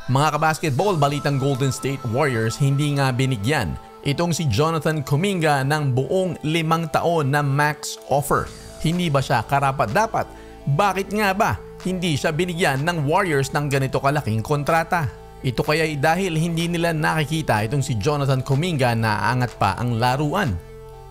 Mga kabasketball, balitang Golden State Warriors hindi nga binigyan itong si Jonathan Kuminga ng buong 5 taon na max offer. Hindi ba siya karapat-dapat? Bakit nga ba hindi siya binigyan ng Warriors ng ganito kalaking kontrata? Ito kaya'y dahil hindi nila nakikita itong si Jonathan Kuminga na aangat pa ang laruan.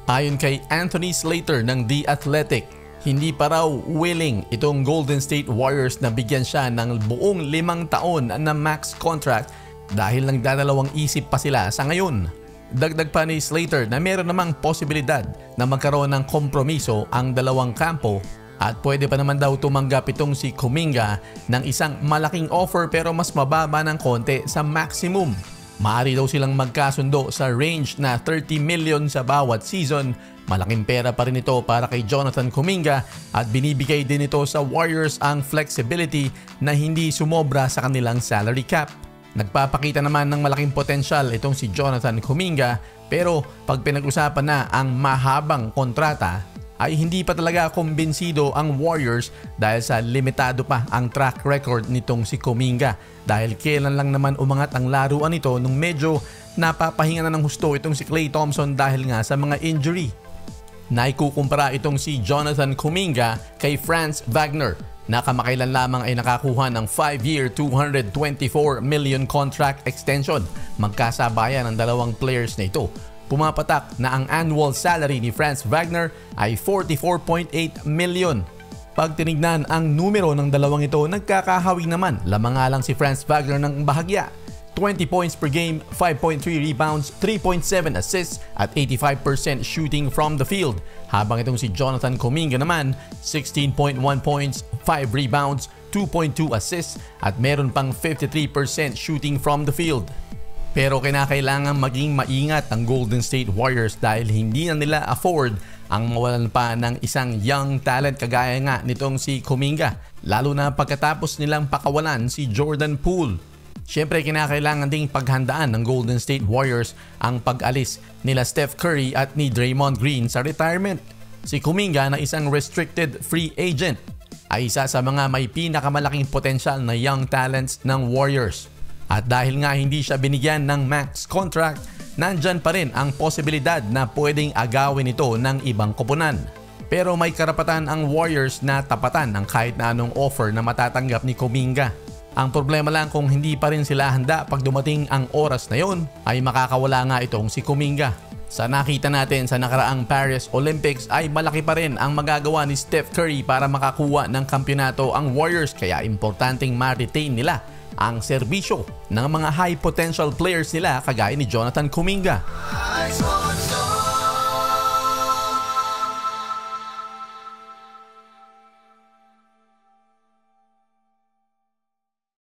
Ayon kay Anthony Slater ng The Athletic, hindi pa raw willing itong Golden State Warriors na bigyan siya ng buong 5 taon na max contract dahil nagdadalawang isip pa sila sa ngayon. Dagdag pa ni Slater na meron namang posibilidad na magkaroon ng kompromiso ang dalawang kampo at pwede pa naman daw tumanggap itong si Kuminga ng isang malaking offer pero mas mababa ng konti sa maximum. Maaari daw silang magkasundo sa range na 30 million sa bawat season. Malaking pera pa rin ito para kay Jonathan Kuminga at binibigay din ito sa Warriors ang flexibility na hindi sumobra sa kanilang salary cap. Nagpapakita naman ng malaking potensyal itong si Jonathan Kuminga pero pag pinag-usapan na ang mahabang kontrata ay hindi pa talaga kumbinsido ang Warriors dahil sa limitado pa ang track record nitong si Kuminga dahil kailan lang naman umangat ang laruan nito nung medyo napapahinga na ng husto itong si Klay Thompson dahil nga sa mga injury. Naikukumpara itong si Jonathan Kuminga kay Franz Wagner na kamakailan lamang ay nakakuha ng 5-year $224 million contract extension. Magkasabayan ang dalawang players na ito. Pumapatak na ang annual salary ni Franz Wagner ay 44.8 million. Pag tinignan ang numero ng dalawang ito, nagkakahawi naman. Lamang nga lang si Franz Wagner ng bahagya. 20 points per game, 5.3 rebounds, 3.7 assists at 85% shooting from the field. Habang itong si Jonathan Kuminga naman, 16.1 points, 5 rebounds, 2.2 assists at meron pang 53% shooting from the field. Pero kinakailangan maging maingat ang Golden State Warriors dahil hindi na nila afford ang mawalan pa ng isang young talent kagaya nga nitong si Kuminga, lalo na pagkatapos nilang pakawalan si Jordan Poole. Siyempre kinakailangan ding paghandaan ng Golden State Warriors ang pag-alis nila Steph Curry at ni Draymond Green sa retirement. Si Kuminga na isang restricted free agent ay isa sa mga may pinakamalaking potensyal na young talents ng Warriors. At dahil nga hindi siya binigyan ng max contract, nandyan pa rin ang posibilidad na pwedeng agawin ito ng ibang koponan. Pero may karapatan ang Warriors na tapatan ang kahit na anong offer na matatanggap ni Kuminga. Ang problema lang kung hindi pa rin sila handa pag dumating ang oras na yon ay makakawala nga itong si Kuminga. Sa nakita natin sa nakaraang Paris Olympics ay malaki pa rin ang magagawa ni Steph Curry para makakuha ng kampyonato ang Warriors kaya importanteng ma-retain nila ang serbisyo ng mga high potential players nila kagaya ni Jonathan Kuminga.